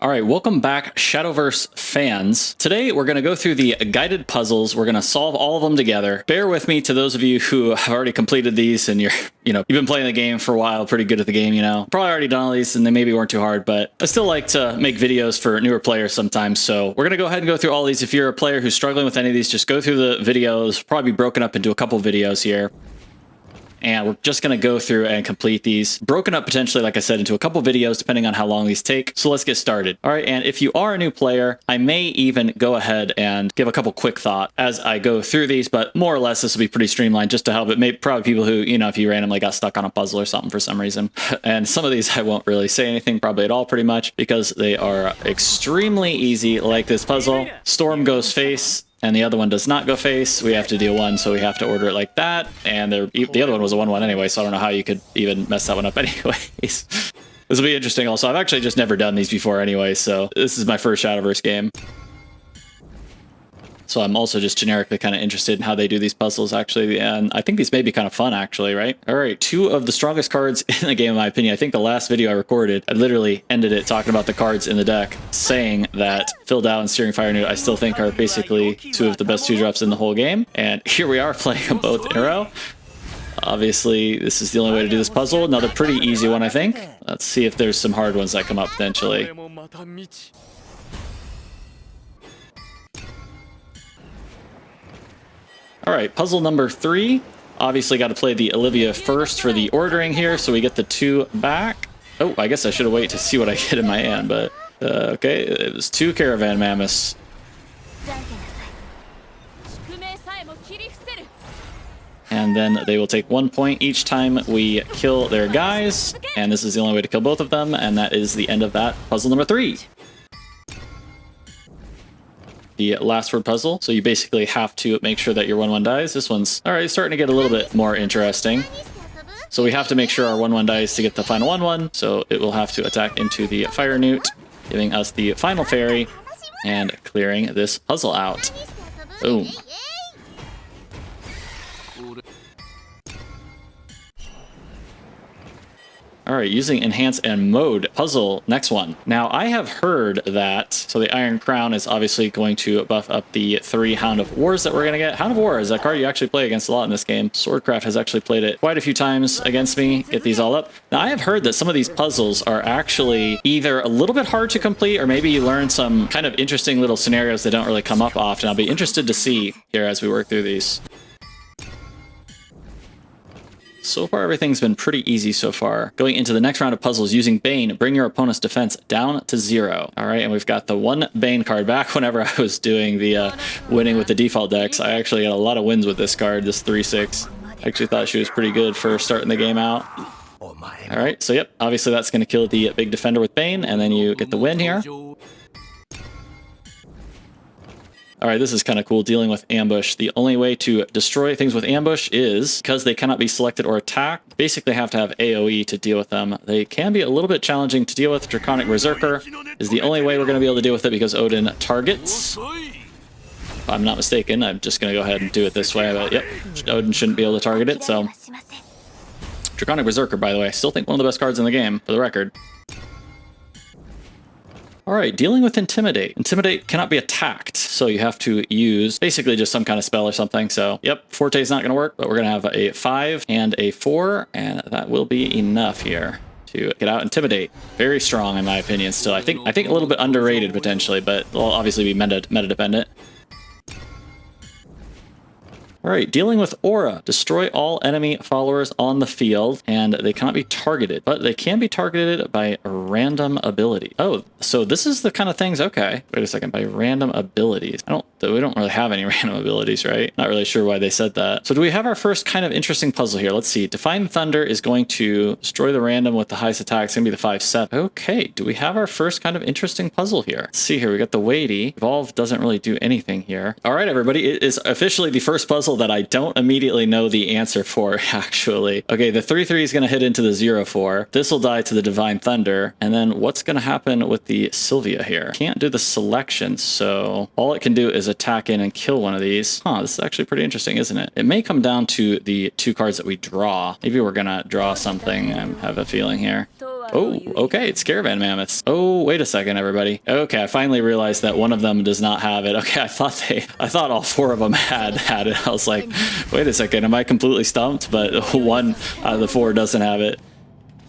All right, welcome back, Shadowverse fans. Today, we're going to go through the guided puzzles. We're going to solve all of them together. Bear with me to those of you who have already completed these and you've been playing the game for a while, pretty good at the game, Probably already done all these and they maybe weren't too hard, but I still like to make videos for newer players sometimes. So we're going to go ahead and go through all these. If you're a player who's struggling with any of these, just go through the videos, probably broken up into a couple videos here. And we're just going to go through and complete these, broken up potentially, like I said, into a couple videos, depending on how long these take. So let's get started. All right, and if you are a new player, I may even go ahead and give a couple quick thoughts as I go through these, but more or less this will be pretty streamlined just to help it. Maybe probably people who, if you randomly got stuck on a puzzle or something for some reason. And some of these I won't really say anything probably at all pretty much because they are extremely easy, like this puzzle. Storm goes face, and the other one does not go face. We have to deal one, so we have to order it like that. And the other one was a 1-1 anyway, so I don't know how you could even mess that one up anyways. This will be interesting also. I've actually just never done these before anyway, so this is my first Shadowverse game. So I'm also just generically kind of interested in how they do these puzzles, actually. And I think these may be kind of fun, actually, right? All right, two of the strongest cards in the game, in my opinion. I think the last video I recorded, I literally ended it talking about the cards in the deck, saying that Filled Out and Steering Fire Newt, I still think are basically two of the best 2-drops in the whole game. And here we are playing them both in a row. Obviously, this is the only way to do this puzzle. Another pretty easy one, I think. Let's see if there's some hard ones that come up potentially. All right, puzzle number 3. Obviously got to play the Olivia first for the ordering here, so we get the 2 back. Oh, I guess I should have waited to see what I get in my hand, but okay, it was 2 Caravan Mammoths. And then they will take 1 point each time we kill their guys, and this is the only way to kill both of them, and that is the end of that puzzle number 3. The last word puzzle, so you basically have to make sure that your 1-1 dies. This one's alright, starting to get a little bit more interesting. So we have to make sure our 1-1 dies to get the final 1-1, so it will have to attack into the Fire Newt, giving us the final fairy and clearing this puzzle out. Boom. All right, using Enhance and Mode puzzle, next one. Now, I have heard that, so the Iron Crown is obviously going to buff up the 3 Hound of Wars that we're going to get. Hound of War is a card you actually play against a lot in this game. Swordcraft has actually played it quite a few times against me. Get these all up. Now, I have heard that some of these puzzles are actually either a little bit hard to complete, or maybe you learn some kind of interesting little scenarios that don't really come up often. I'll be interested to see here as we work through these. So far, everything's been pretty easy so far. Going into the next round of puzzles, using Bane, bring your opponent's defense down to 0. All right, and we've got the 1 Bane card back. Whenever I was doing the winning with the default decks, I actually got a lot of wins with this card, this 3/6. I actually thought she was pretty good for starting the game out. All right, so yep, obviously that's going to kill the big defender with Bane, and then you get the win here. All right, this is kind of cool, dealing with ambush. The only way to destroy things with ambush is, because they cannot be selected or attacked, basically have to have AoE to deal with them. They can be a little bit challenging to deal with. Draconic Berserker is the only way we're going to be able to deal with it because Odin targets. If I'm not mistaken, I'm just going to go ahead and do it this way, but yep, Odin shouldn't be able to target it, so. Draconic Berserker, by the way, I still think one of the best cards in the game, for the record. All right, dealing with Intimidate. Intimidate cannot be attacked, so you have to use basically just some kind of spell or something. So, yep, Forte is not going to work, but we're going to have a 5 and a 4, and that will be enough here to get out Intimidate. Very strong, in my opinion, still. I think a little bit underrated, potentially, but will obviously be meta-dependent. All right, dealing with Aura. Destroy all enemy followers on the field, and they cannot be targeted, but they can be targeted by random ability. Oh, so this is the kind of things, okay. Wait a second, by random abilities. We don't really have any random abilities, right? Not really sure why they said that. So do we have our first kind of interesting puzzle here? Let's see. Define Thunder is going to destroy the random with the highest attack. It's going to be the 5/7. Okay, do we have our first kind of interesting puzzle here? Let's see here. We got the weighty. Evolve doesn't really do anything here. All right, everybody. It is officially the first puzzle that I don't immediately know the answer for, actually. Okay, the 3/3 is going to hit into the 0/4. This will die to the Divine Thunder. And then what's going to happen with the Sylvia here? Can't do the selection, so all it can do is attack in and kill one of these. Huh, this is actually pretty interesting, isn't it? It may come down to the 2 cards that we draw. Maybe we're going to draw something, I have a feeling here. Oh, okay, it's caravan mammoths. Oh, wait a second, everybody. Okay, I finally realized that one of them does not have it. Okay, I thought all 4 of them had it. I was like, wait a second, am I completely stumped? But 1 out of the 4 doesn't have it.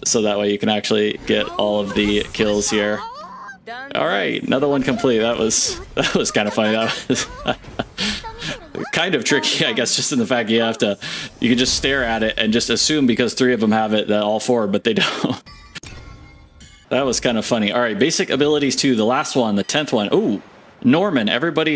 So that way you can actually get all of the kills here. All right, another one complete. That was kind of funny. That was kind of tricky, I guess, just in the fact you can just stare at it and just assume because 3 of them have it that all 4, but they don't. That was kind of funny. All right, basic abilities 2, the last one, the 10th one. Ooh, Norman,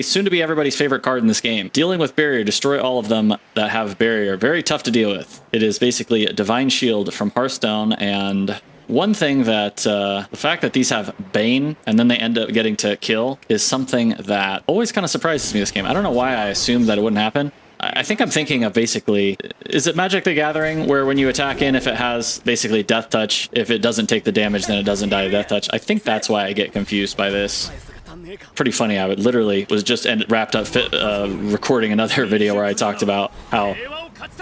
soon to be everybody's favorite card in this game. Dealing with barrier, destroy all of them that have barrier. Very tough to deal with. It is basically a divine shield from Hearthstone, and one thing that the fact that these have Bane and then they end up getting to kill is something that always kind of surprises me this game. I don't know why I assumed that it wouldn't happen. I think I'm thinking of basically, is it Magic the Gathering where when you attack in, if it has basically Death Touch, if it doesn't take the damage, then it doesn't die to Death Touch? I think that's why I get confused by this. Pretty funny. I would literally was just wrapped up recording another video where I talked about how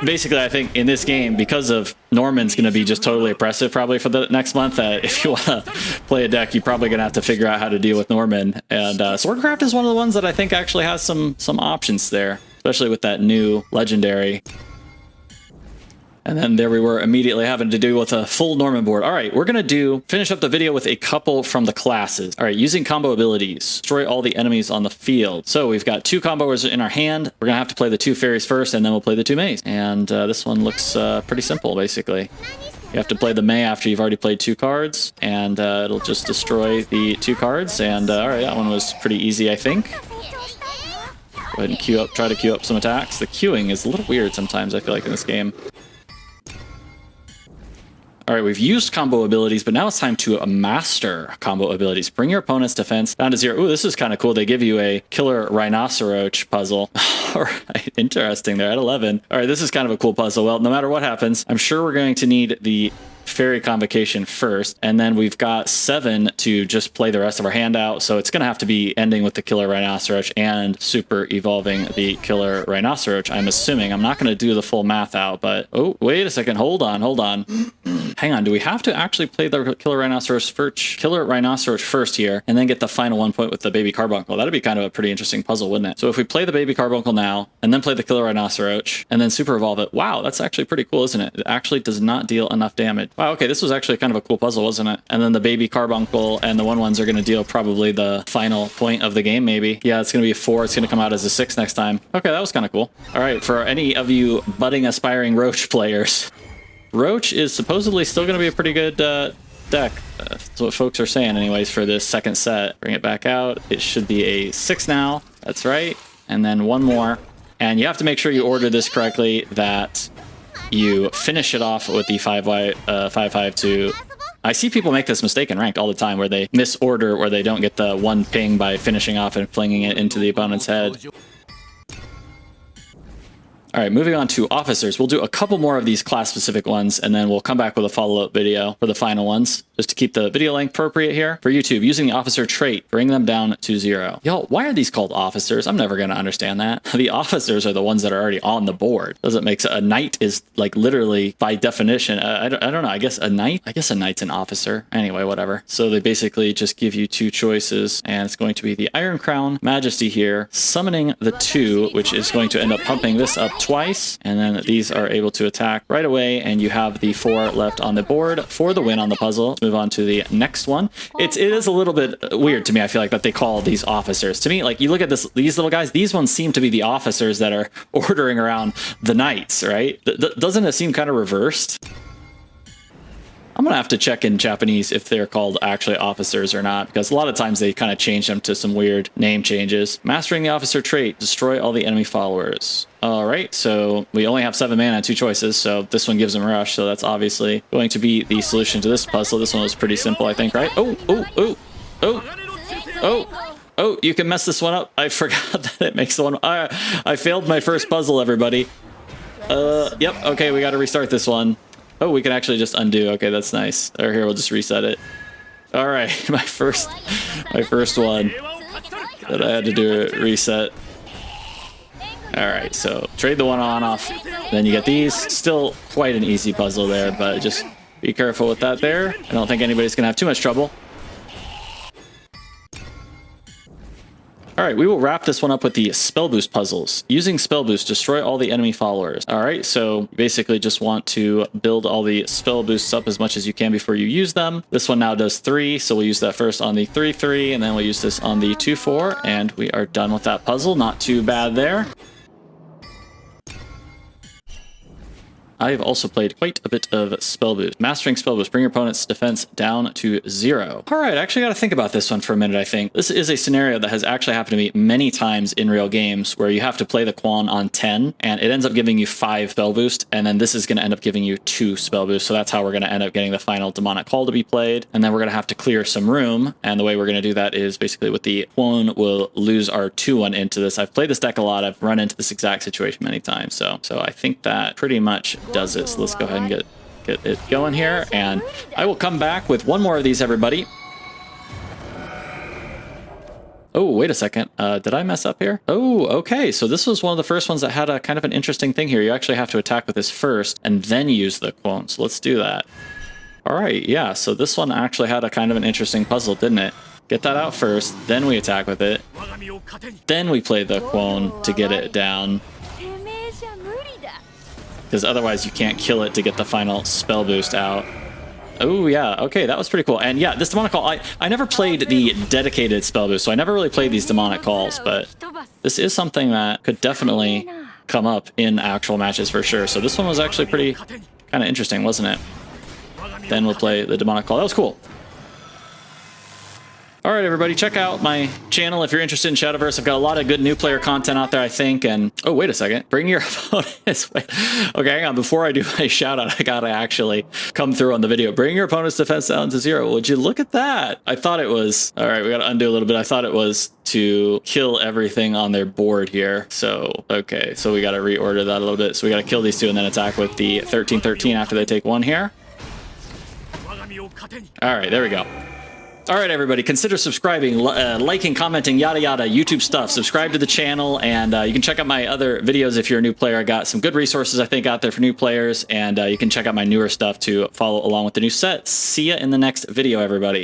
basically I think in this game, because of Norman's going to be just totally oppressive probably for the next month, if you want to play a deck, you're probably going to have to figure out how to deal with Norman. And Swordcraft is one of the ones that I think actually has some options there, especially with that new legendary. And then there we were immediately having to do with a full Norman board. All right, we're going to finish up the video with a couple from the classes. All right, using combo abilities, destroy all the enemies on the field. So we've got 2 combos in our hand. We're going to have to play the 2 fairies first, and then we'll play the 2 Mays. And this one looks pretty simple, basically. You have to play the May after you've already played 2 cards, and it'll just destroy the 2 cards. And all right, that one was pretty easy, I think. Go ahead and try to queue up some attacks. The queuing is a little weird sometimes, I feel like, in this game. All right, we've used combo abilities, but now it's time to master combo abilities. Bring your opponent's defense down to 0. Ooh, this is kind of cool. They give you a killer rhinoceros puzzle. All right, interesting there at 11. All right, this is kind of a cool puzzle. Well, no matter what happens, I'm sure we're going to need the Fairy Convocation first, and then we've got 7 to just play the rest of our hand out, so it's going to have to be ending with the Killer Rhinoceros and super evolving the Killer Rhinoceros, I'm assuming. I'm not going to do the full math out, but... Oh, wait a second. Hold on. Hang on. Do we have to actually play the Killer Rhinoceros first here, and then get the final 1 point with the Baby Carbuncle? That'd be kind of a pretty interesting puzzle, wouldn't it? So if we play the Baby Carbuncle now, and then play the Killer Rhinoceros, and then super evolve it, wow, that's actually pretty cool, isn't it? It actually does not deal enough damage. Wow, okay, this was actually kind of a cool puzzle, wasn't it? And then the Baby Carbuncle and the 1/1s are going to deal probably the final point of the game, maybe. Yeah, it's going to be a 4. It's going to come out as a 6 next time. Okay, that was kind of cool. All right, for any of you budding, aspiring Roach players, Roach is supposedly still going to be a pretty good deck. That's what folks are saying anyways for this second set. Bring it back out. It should be a 6 now. That's right. And then 1 more. And you have to make sure you order this correctly, that you finish it off with the 5/5/2. I see people make this mistake in ranked all the time where they misorder, where they don't get the 1 ping by finishing off and flinging it into the opponent's head. All right, moving on to officers. We'll do a couple more of these class-specific ones, and then we'll come back with a follow-up video for the final ones, just to keep the video length appropriate here. For YouTube, using the officer trait, bring them down to 0. Y'all, why are these called officers? I'm never going to understand that. The officers are the ones that are already on the board. Doesn't make sense. A knight is, like, literally, by definition, I don't know, I guess a knight's an officer. Anyway, whatever. So they basically just give you 2 choices, and it's going to be the Iron Crown Majesty here, summoning the 2, which is going to end up pumping this up twice, and then these are able to attack right away, and you have the 4 left on the board for the win on the puzzle. Let's move on to the next one. It is a little bit weird to me, I feel like, that they call these officers. To me, like, you look at these little guys, these ones seem to be the officers that are ordering around the knights, right? Doesn't it seem kind of reversed? I'm going to have to check in Japanese if they're called actually officers or not, because a lot of times they kind of change them to some weird name changes. Mastering the officer trait, destroy all the enemy followers. All right, so we only have 7 mana and 2 choices, so this one gives them rush, so that's obviously going to be the solution to this puzzle. This one was pretty simple, I think, right? Oh, you can mess this one up. I forgot that it makes the one. I failed my first puzzle, everybody. Yep, okay, we got to restart this one. Oh, we can actually just undo. Okay, that's nice. Or here, we'll just reset it. All right, my first one that I had to do a reset. All right, so trade the 1 on off. Then you get these. Still quite an easy puzzle there, but just Be careful with that there. I don't think anybody's going to have too much trouble. All right, we will wrap this one up with the Spellboost puzzles. Using Spellboost, destroy all the enemy followers. All right, so basically just want to build all the spell boosts up as much as you can before you use them. This one now does 3, so we'll use that first on the 3-3, and then we'll use this on the 2-4, and we are done with that puzzle. Not too bad there. I've also played quite a bit of Spellboost. Mastering Spellboost, bring your opponent's defense down to 0. All right, I actually got to think about this one for a minute, I think. This is a scenario that has actually happened to me many times in real games where you have to play the Quan on 10, and it ends up giving you 5 Spellboost, and then this is going to end up giving you 2 Spellboost, so that's how we're going to end up getting the final Demonic Call to be played, and then we're going to have to clear some room, and the way we're going to do that is basically with the Quan, we'll lose our 2-1 into this. I've played this deck a lot. I've run into this exact situation many times, so I think that pretty much does it. So let's go ahead and get it going here, and I will come back with one more of these, everybody. Oh, wait a second. Did I mess up here? Oh, okay. So this was one of the first ones that had a kind of an interesting thing here. You actually have to attack with this first and then use the quote. So let's do that. All right. Yeah. So this one actually had a kind of an interesting puzzle, didn't it? Get that out first, then we attack with it. Then we play the quone to get it down, because otherwise you can't kill it to get the final spell boost out. Oh yeah, okay, that was pretty cool. And yeah, this demonic call, I never played the dedicated spell boost, so I never really played these demonic calls, but this is something that could definitely come up in actual matches for sure. So this one was actually pretty kind of interesting, wasn't it? Then we'll play the demonic call. That was cool. All right, everybody, check out my channel if you're interested in Shadowverse. I've got a lot of good new player content out there, I think. And oh, wait a second. Bring your opponent's... Okay, hang on. Before I do my shout out, I gotta actually come through on the video. Bring your opponent's defense down to 0. Would you look at that? I thought it was... All right, we gotta undo a little bit. I thought it was to kill everything on their board here. So, okay, so we gotta reorder that a little bit. So we gotta kill these two and then attack with the 13-13 after they take 1 here. All right, there we go. All right, everybody, consider subscribing, liking, commenting, yada, yada, YouTube stuff. Subscribe to the channel, and you can check out my other videos if you're a new player. I got some good resources, I think, out there for new players, and you can check out my newer stuff to follow along with the new set. See ya in the next video, everybody.